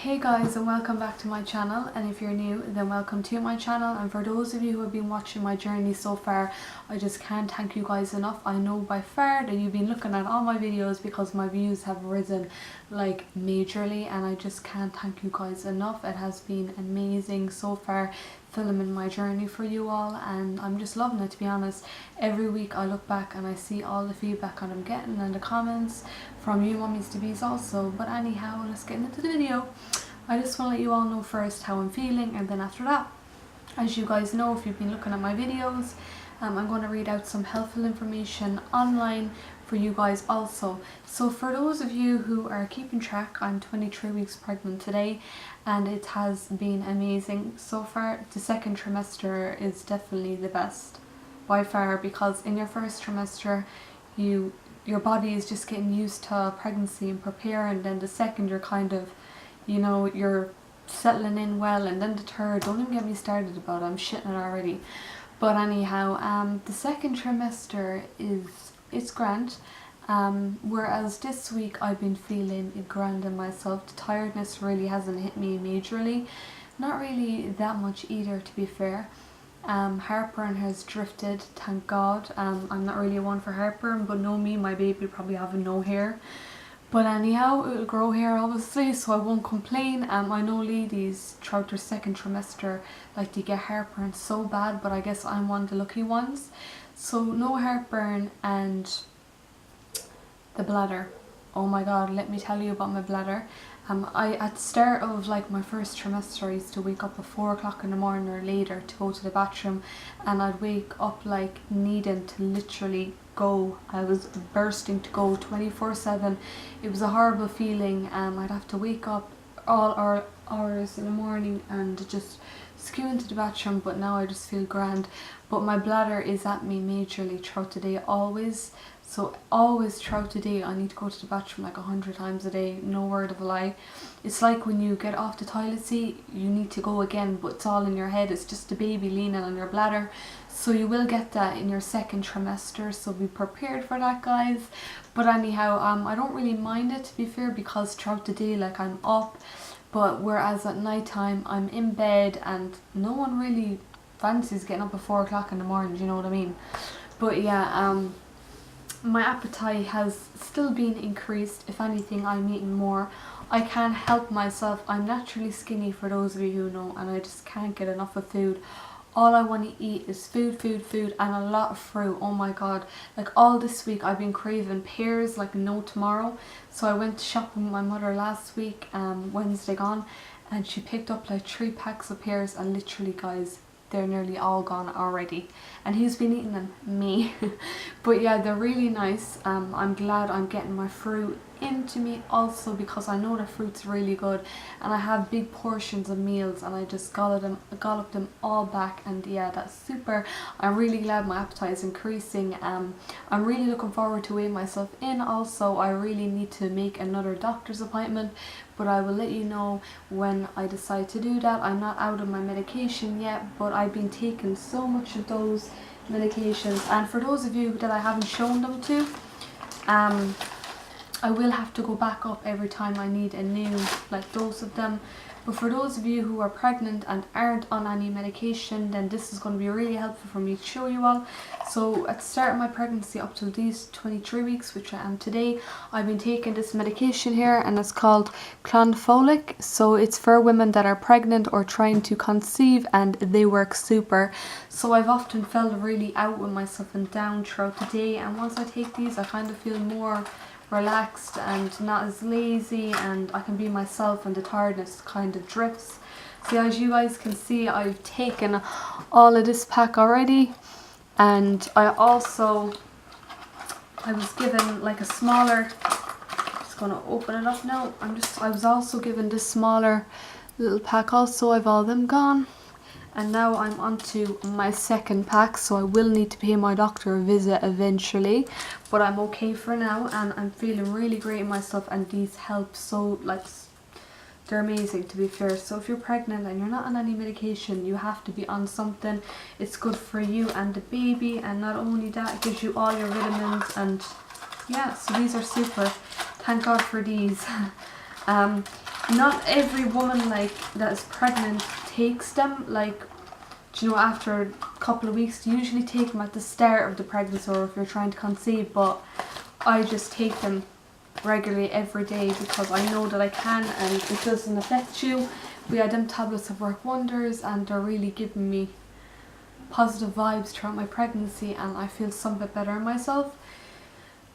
Hey guys, and welcome back to my channel, and if you're new then welcome to my channel, and for those of you who have been watching my journey so far, I just can't thank you guys enough. I know by far that you've been looking at all my videos because my views have risen like majorly, and I just can't thank you guys enough. It has been amazing so far filming my journey for you all, and I'm just loving it, to be honest. Every week I look back and I see all the feedback that I'm getting and the comments from you mummies to bees also. But anyhow, let's get into the video. I just want to let you all know first how I'm feeling, and then after that, as you guys know if you've been looking at my videos, I'm going to read out some helpful information online for you guys also. So for those of you who are keeping track, I'm 23 weeks pregnant today, and it has been amazing so far. The second trimester is definitely the best by far, because in your first trimester your body is just getting used to pregnancy and preparing, and then the second you're kind of, you know, you're settling in well, and then the third, don't even get me started about it, I'm shitting it already. But anyhow, the second trimester it's grand, whereas this week I've been feeling grand in myself. The tiredness really hasn't hit me majorly, not really that much either, to be fair. Heartburn has drifted, thank God. I'm not really one for heartburn, but know me, my baby probably having no hair. But anyhow, it'll grow hair obviously, so I won't complain. I know ladies throughout their second trimester like to get heartburn so bad, but I guess I'm one of the lucky ones. So no heartburn. And the bladder, oh my god, let me tell you about my bladder. At the start of like my first trimester, I used to wake up at 4 o'clock in the morning or later to go to the bathroom, and I'd wake up like needing to literally go. I was bursting to go 24/7. It was a horrible feeling. I'd have to wake up all hours in the morning and just skew into the bathroom, but now I just feel grand. But my bladder is at me majorly throughout the day, always. So always throughout the day I need to go to the bathroom like 100 times a day, no word of a lie. It's like when you get off the toilet seat, you need to go again, but it's all in your head. It's just a baby leaning on your bladder. So you will get that in your second trimester, so be prepared for that, guys. But anyhow, I don't really mind it, to be fair, because throughout the day like I'm up, but whereas at night time I'm in bed, and no one really fancies getting up at 4 o'clock in the morning, do you know what I mean? But yeah, my appetite has still been increased. If anything, I'm eating more. I can't help myself. I'm naturally skinny, for those of you who know, and I just can't get enough of food. All I want to eat is food, and a lot of fruit. Oh my god, like all this week I've been craving pears like no tomorrow. So I went shopping with my mother last week, Wednesday gone, and she picked up like 3 packs of pears, and literally, guys, they're nearly all gone already, and who's been eating them? Me. But yeah, they're really nice. I'm glad I'm getting my fruit into me also, because I know the fruit's really good, and I have big portions of meals, and I just gollop them all back, and yeah, that's super. I'm really glad my appetite is increasing. I'm really looking forward to weighing myself in also. I really need to make another doctor's appointment, but I will let you know when I decide to do that. I'm not out of my medication yet, but I've been taking so much of those medications, and for those of you that I haven't shown them to, I will have to go back up every time I need a new like dose of them. But for those of you who are pregnant and aren't on any medication, then this is going to be really helpful for me to show you all. So at the start of my pregnancy up till these 23 weeks, which I am today, I've been taking this medication here, and it's called clonfolic. So it's for women that are pregnant or trying to conceive, and they work super. So I've often felt really out with myself and down throughout the day, and once I take these I kind of feel more relaxed and not as lazy, and I can be myself, and the tiredness kind of drifts. So as you guys can see, I've taken all of this pack already, and I was given like a smaller, just gonna open it up now. I was also given this smaller little pack also. I've all them gone. And now I'm on to my second pack, so I will need to pay my doctor a visit eventually, but I'm okay for now, and I'm feeling really great in myself, and these help so, like, they're amazing, to be fair. So if you're pregnant and you're not on any medication, you have to be on something. It's good for you and the baby, and not only that, it gives you all your vitamins, and yeah, so these are super. Thank God for these. not every woman like that is pregnant takes them, like, you know, after a couple of weeks. You usually take them at the start of the pregnancy or if you're trying to conceive, but I just take them regularly every day because I know that I can and it doesn't affect you. But yeah, them tablets have worked wonders and they're really giving me positive vibes throughout my pregnancy, and I feel some bit better in myself.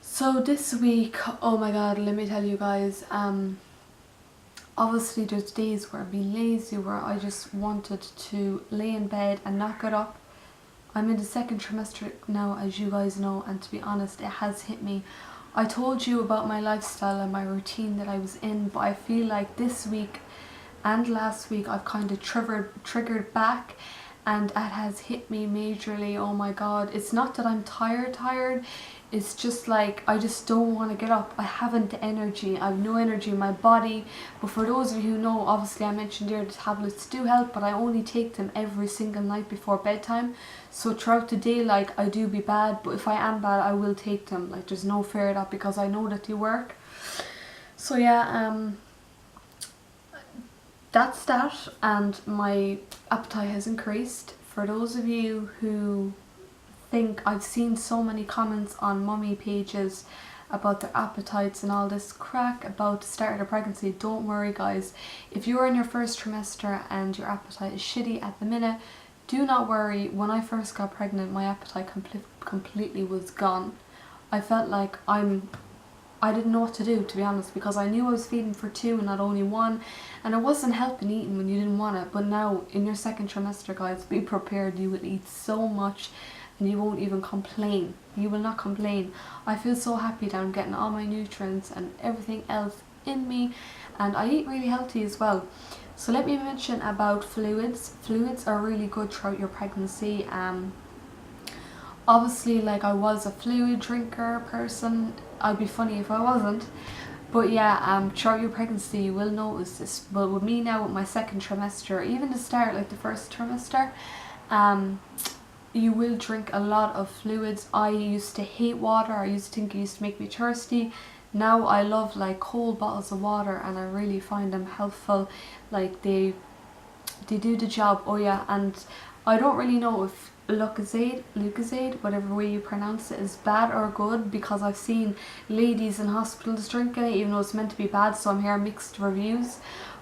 So this week, oh my god, let me tell you guys, obviously there's days where I've been lazy, where I just wanted to lay in bed and not get up. I'm in the second trimester now, as you guys know, and to be honest, it has hit me. I told you about my lifestyle and my routine that I was in, but I feel like this week and last week I've kind of triggered back, and it has hit me majorly. Oh my god, it's not that I'm tired, it's just like I just don't want to get up. I haven't the energy, I have no energy in my body. But for those of you who know, obviously I mentioned there the tablets do help, but I only take them every single night before bedtime. So throughout the day, like, I do be bad, but if I am bad I will take them, like there's no fear of that because I know that they work. So yeah, that's that, and my appetite has increased. For those of you who think, I've seen so many comments on mummy pages about their appetites and all this crack about the start of the pregnancy. Don't worry guys, if you're in your first trimester and your appetite is shitty at the minute, do not worry. When I first got pregnant, my appetite completely was gone. I felt like I didn't know what to do, to be honest, because I knew I was feeding for 2 and not only 1, and it wasn't helping eating when you didn't want it. But now in your second trimester, guys, be prepared, you will eat so much and you won't even complain. You will not complain. I feel so happy that I'm getting all my nutrients and everything else in me, and I eat really healthy as well. So let me mention about fluids. Fluids are really good throughout your pregnancy. Obviously, like, I was a fluid drinker person. I'd be funny if I wasn't. But yeah, throughout your pregnancy you will notice this. But with me now, with my second trimester, even to start like the first trimester, you will drink a lot of fluids. I used to hate water. I used to think it used to make me thirsty. Now I love like cold bottles of water, and I really find them helpful. Like they do the job. Oh yeah, and I don't really know if Lucozade, whatever way you pronounce it, is bad or good, because I've seen ladies in hospitals drinking it even though it's meant to be bad, so I'm hearing mixed reviews.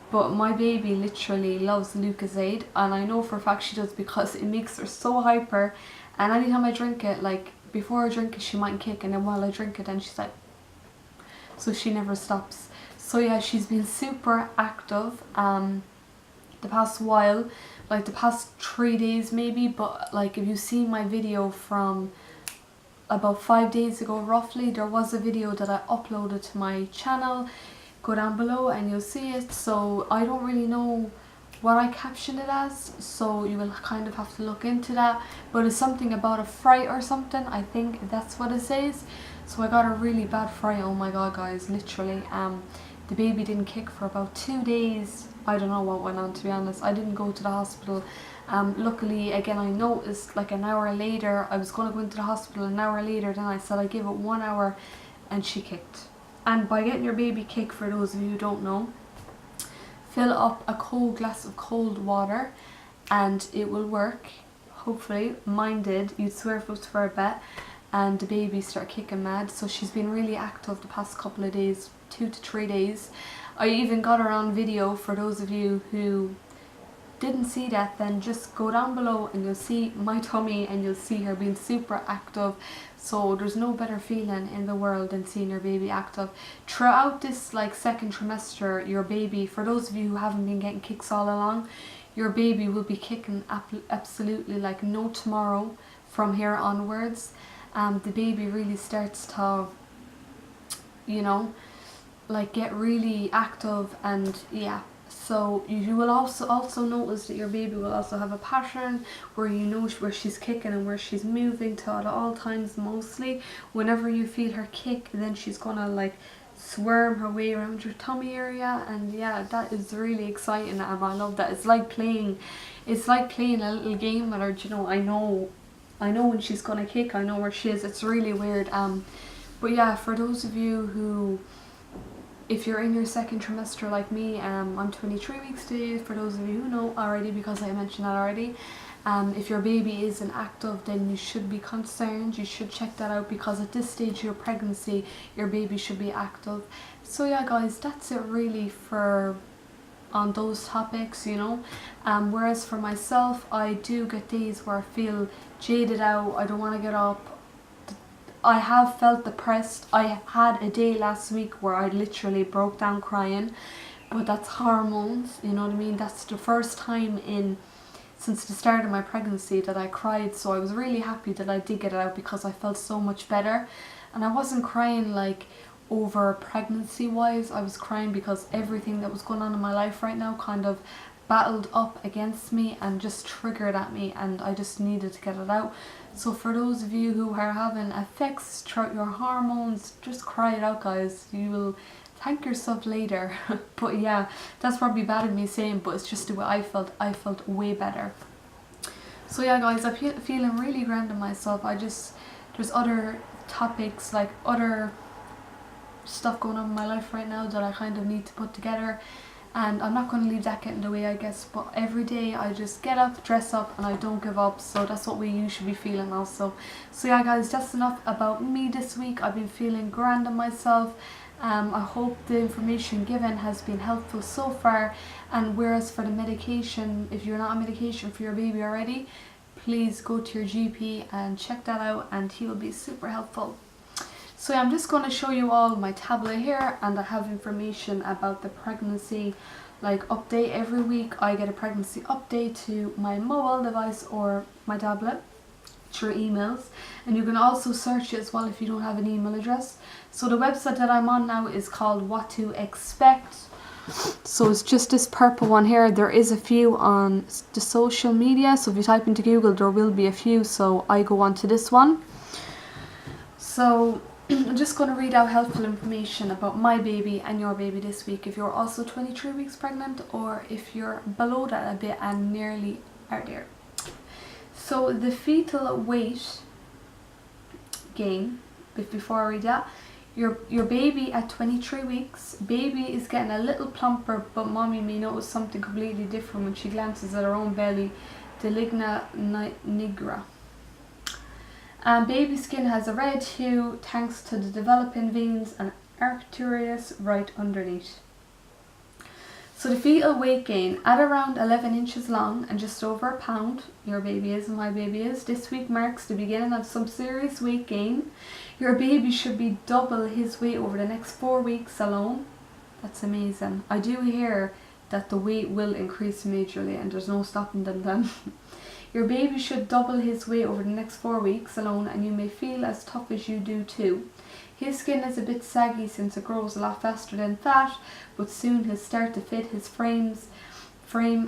But my baby literally loves Lucozade, and I know for a fact she does because it makes her so hyper, and anytime I drink it, like before I drink it she might kick, and then while I drink it then she's like, so she never stops. So yeah, she's been super active the past while, like the past 3 days maybe. But like, if you see my video from about 5 days ago roughly, there was a video that I uploaded to my channel. Go down below and you'll see it. So I don't really know what I captioned it as, so you will kind of have to look into that, but it's something about a fright or something. I think that's what it says. So I got a really bad fright. Oh my god guys, literally the baby didn't kick for about 2 days. I don't know what went on, to be honest. I didn't go to the hospital. Luckily, again, I noticed like an hour later. I was going to go into the hospital an hour later, then I said I give it 1 hour, and she kicked. And by getting your baby kick, for those of you who don't know, fill up a cold glass of cold water and it will work, hopefully. Mine did. You'd swear if it was for a bet. And the baby started kicking mad. So she's been really active the past couple of days, 2 to 3 days. I even got her on video. For those of you who didn't see that, then just go down below and you'll see my tummy and you'll see her being super active. So there's no better feeling in the world than seeing your baby active. Throughout this like second trimester, your baby, for those of you who haven't been getting kicks all along, your baby will be kicking absolutely like no tomorrow from here onwards. The baby really starts to, you know, like get really active, and yeah. So you will also notice that your baby will also have a pattern where you know where she's kicking and where she's moving to at all times. Mostly whenever you feel her kick, then she's gonna like swarm her way around your tummy area. And yeah, that is really exciting, and I love that. It's like playing a little game with her. You know, I know when she's gonna kick. I know where she is. It's really weird. But yeah, for those of you who if you're in your second trimester like me, I'm 23 weeks today, for those of you who know already, because I mentioned that already. If your baby isn't active, then you should be concerned. You should check that out, because at this stage of your pregnancy, your baby should be active. So yeah guys, that's it really for on those topics, you know. Whereas for myself, I do get days where I feel jaded out, I don't want to get up. I have felt depressed. I had a day last week where I literally broke down crying, but that's hormones, you know what I mean. That's the first time since the start of my pregnancy that I cried, so I was really happy that I did get it out, because I felt so much better. And I wasn't crying like over pregnancy wise, I was crying because everything that was going on in my life right now kind of battled up against me and just triggered at me, and I just needed to get it out. So for those of you who are having effects throughout your hormones, just cry it out guys, you will thank yourself later. But yeah, that's probably bad of me saying, but it's just the way I felt way better. So yeah guys, I'm feeling really grand in myself. There's other topics, like other stuff going on in my life right now that I kind of need to put together, and I'm not going to leave that get in the way, I guess. But every day I just get up, dress up, and I don't give up. So that's what you should be feeling also. So yeah guys, that's enough about me this week. I've been feeling grand in myself. I hope the information given has been helpful so far. And whereas for the medication, if you're not on medication for your baby already, please go to your GP and check that out, and he will be super helpful. So yeah, I'm just going to show you all my tablet here, and I have information about the pregnancy like update. Every week I get a pregnancy update to my mobile device or my tablet through emails, and you can also search it as well if you don't have an email address. So the website that I'm on now is called What to Expect. So it's just this purple one here. There is a few on the social media, so if you type into Google there will be a few, so I go on to this one. So I'm just going to read out helpful information about my baby and your baby this week, if you're also 23 weeks pregnant, or if you're below that a bit and nearly are there. So the fetal weight gain, before I read that, your baby at 23 weeks, baby is getting a little plumper, but mommy may notice something completely different when she glances at her own belly, the ligna nigra. Baby skin has a red hue thanks to the developing veins and arteries right underneath. So the fetal weight gain at around 11 inches long and just over a pound, your baby is and my baby is, this week marks the beginning of some serious weight gain. Your baby should be double his weight over the next 4 weeks alone. That's amazing. I do hear that the weight will increase majorly and there's no stopping them then. Your baby should double his weight over the next 4 weeks alone, and you may feel as tough as you do too. His skin is a bit saggy since it grows a lot faster than fat, but soon he'll start to fit his frame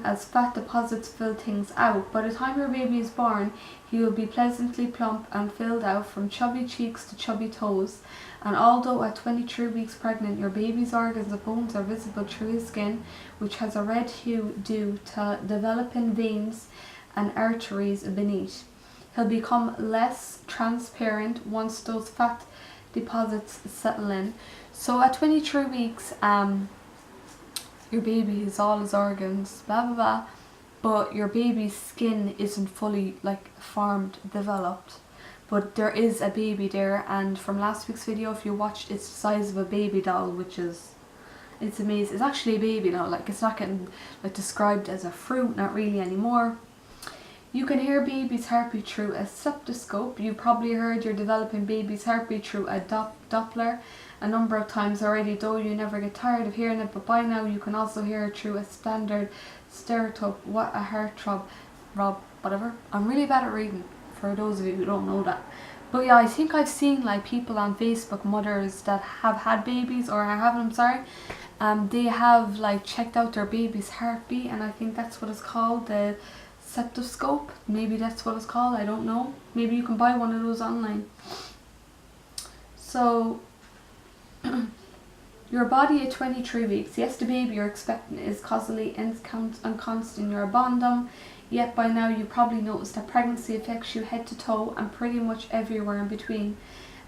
as fat deposits fill things out. By the time your baby is born, he will be pleasantly plump and filled out from chubby cheeks to chubby toes. And although at 23 weeks pregnant, your baby's organs and bones are visible through his skin, which has a red hue due to developing veins and arteries beneath. He'll become less transparent once those fat deposits settle in. So at 23 weeks, your baby has all his organs, blah blah blah, but your baby's skin isn't fully formed, developed. But there is a baby there, and from last week's video, if you watched, it's the size of a baby doll, it's amazing. It's actually a baby now, it's not getting described as a fruit, not really anymore. You can hear baby's heartbeat through a stethoscope. You probably heard your developing baby's heartbeat through a Doppler a number of times already, though you never get tired of hearing it, but by now you can also hear it through a standard stethoscope. What a heart throb, whatever. I'm really bad at reading, for those of you who don't know that. But yeah, I think I've seen people on Facebook, mothers that have had babies or are having them, sorry. They have checked out their baby's heartbeat, and I think that's what it's called, the stethoscope. Maybe that's what it's called, I don't know. Maybe you can buy one of those online. So your body at 23 weeks. Yes, the baby you're expecting is causally ensconced in your bondum, yet by now you probably noticed that pregnancy affects you head to toe and pretty much everywhere in between.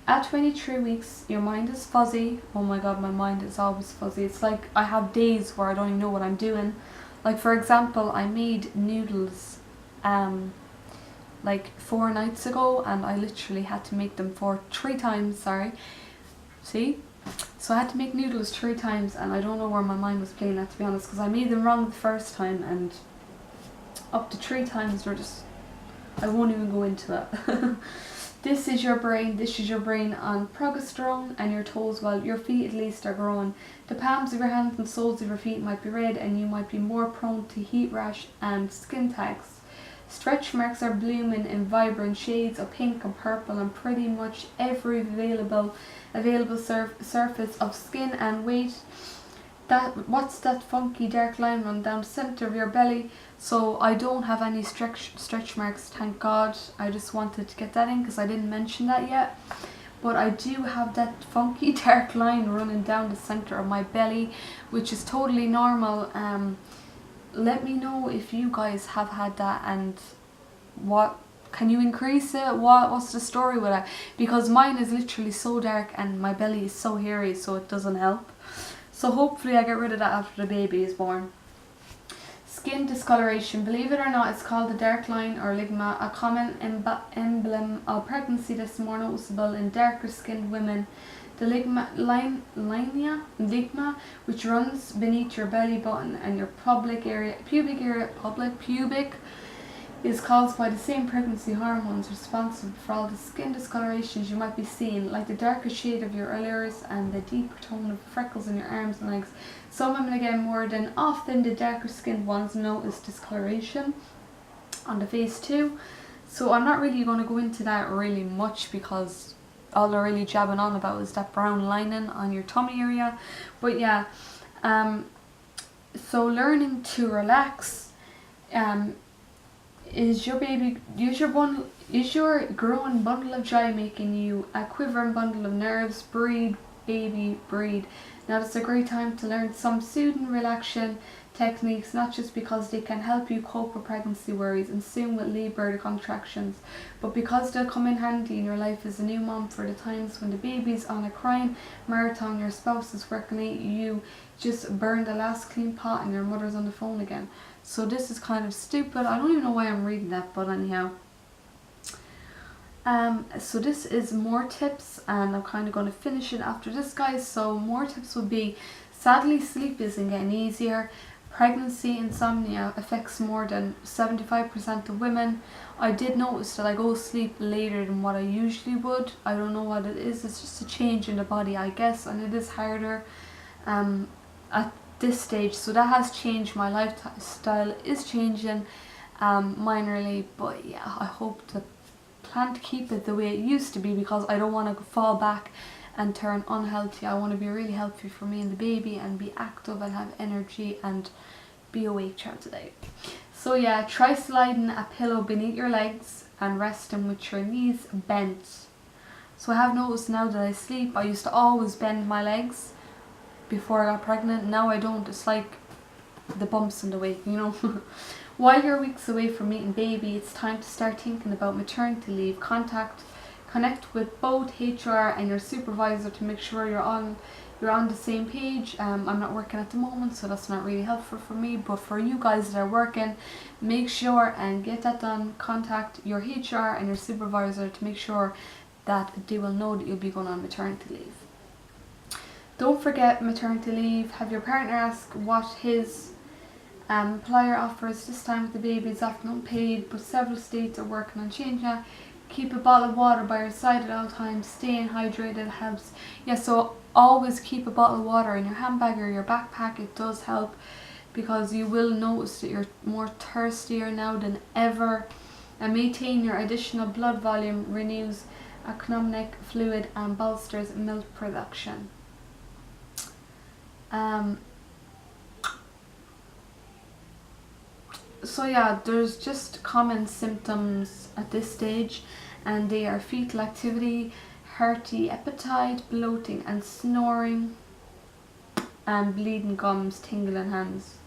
At 23 weeks, your mind is fuzzy. Oh my god, my mind is always fuzzy. It's like I have days where I don't even know what I'm doing. Like for example, I made noodles like 4 nights ago, and I literally had to make them for 3 times, sorry. See? So I had to make noodles 3 times, and I don't know where my mind was playing at, to be honest, because I made them wrong the first time, and up to 3 times they're just, I won't even go into that. This is your brain on progesterone, and your toes, well, your feet at least are growing. The palms of your hands and soles of your feet might be red, and you might be more prone to heat rash and skin tags. Stretch marks are blooming in vibrant shades of pink and purple on pretty much every available surface of skin and weight. What's that funky dark line run down the center of your belly? So I don't have any stretch marks, thank God. I just wanted to get that in because I didn't mention that yet. But I do have that funky dark line running down the center of my belly, which is totally normal. Let me know if you guys have had that, and what can you increase it? What's the story with it? Because mine is literally so dark and my belly is so hairy, so it doesn't help. So hopefully I get rid of that after the baby is born. Skin discoloration. Believe it or not, it's called the dark line or ligma, a common emblem of pregnancy that's more noticeable in darker skinned women. The ligma, which runs beneath your belly button and your pubic area, is caused by the same pregnancy hormones responsible for all the skin discolorations you might be seeing, like the darker shade of your ears and the deeper tone of freckles in your arms and legs. Some women, again, more than often, the darker skinned ones notice discoloration on the face too. So I'm not really going to go into that really much, because all they're really jabbing on about is that brown lining on your tummy area. But yeah, so learning to relax. Is your growing bundle of joy making you a quivering bundle of nerves? Breathe, baby, breathe. Now it's a great time to learn some soothing relaxation techniques, not just because they can help you cope with pregnancy worries and soon with labor contractions, but because they'll come in handy in your life as a new mom for the times when the baby's on a crying marathon, your spouse is working late, you just burned the last clean pot and your mother's on the phone again. So this is kind of stupid. I don't even know why I'm reading that, but anyhow. So this is more tips, and I'm kind of going to finish it after this, guys. So more tips would be, sadly, sleep isn't getting easier. Pregnancy insomnia affects more than 75% of women. I did notice that I go to sleep later than what I usually would. I don't know what it is. It's just a change in the body, I guess, and it is harder at this stage. So that has changed. My lifestyle is changing minorly, but yeah, I hope to plan to keep it the way it used to be, because I don't want to fall back and turn unhealthy. I want to be really healthy for me and the baby, and be active and have energy and be awake throughout the day. So yeah, try sliding a pillow beneath your legs and resting with your knees bent. So I have noticed now that I sleep, I used to always bend my legs before I got pregnant. Now I don't. It's like the bumps in the way, you know. While you're weeks away from meeting baby, it's time to start thinking about maternity leave. Connect with both HR and your supervisor to make sure you're on the same page. I'm not working at the moment, so that's not really helpful for me, but for you guys that are working, make sure and get that done. Contact your HR and your supervisor to make sure that they will know that you'll be going on maternity leave. Don't forget maternity leave. Have your partner ask what his employer offers. This time with the baby is often unpaid, but several states are working on changing that. Keep a bottle of water by your side at all times. Staying hydrated helps. Yeah, so always keep a bottle of water in your handbag or your backpack. It does help, because you will notice that you're more thirstier now than ever. And maintain your additional blood volume, renews amniotic fluid and bolsters milk production. So yeah, there's just common symptoms at this stage, and they are fetal activity, hearty appetite, bloating and snoring, and bleeding gums, tingling hands.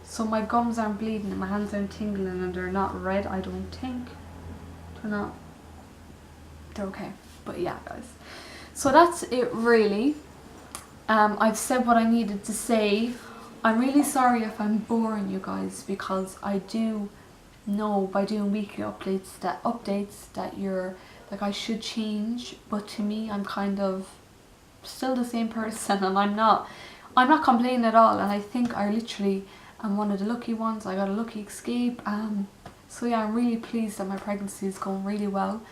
So my gums aren't bleeding and my hands aren't tingling, and they're not red, I don't think. They're not. They're okay. But yeah, guys. So that's it really. I've said what I needed to say. I'm really sorry if I'm boring you guys, because I do know by doing weekly updates that you're like, I should change, but to me I'm kind of still the same person, and I'm not complaining at all, and I think I literally am one of the lucky ones. I got a lucky escape. So yeah, I'm really pleased that my pregnancy is going really well.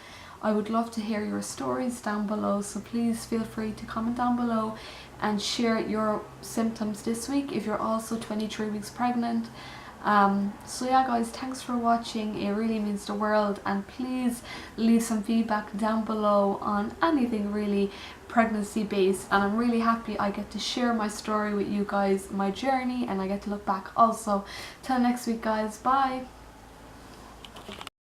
I would love to hear your stories down below, so please feel free to comment down below and share your symptoms this week if you're also 23 weeks pregnant. So yeah guys, thanks for watching, it really means the world, and please leave some feedback down below on anything really pregnancy based, and I'm really happy I get to share my story with you guys, my journey, and I get to look back also. Till next week guys, bye.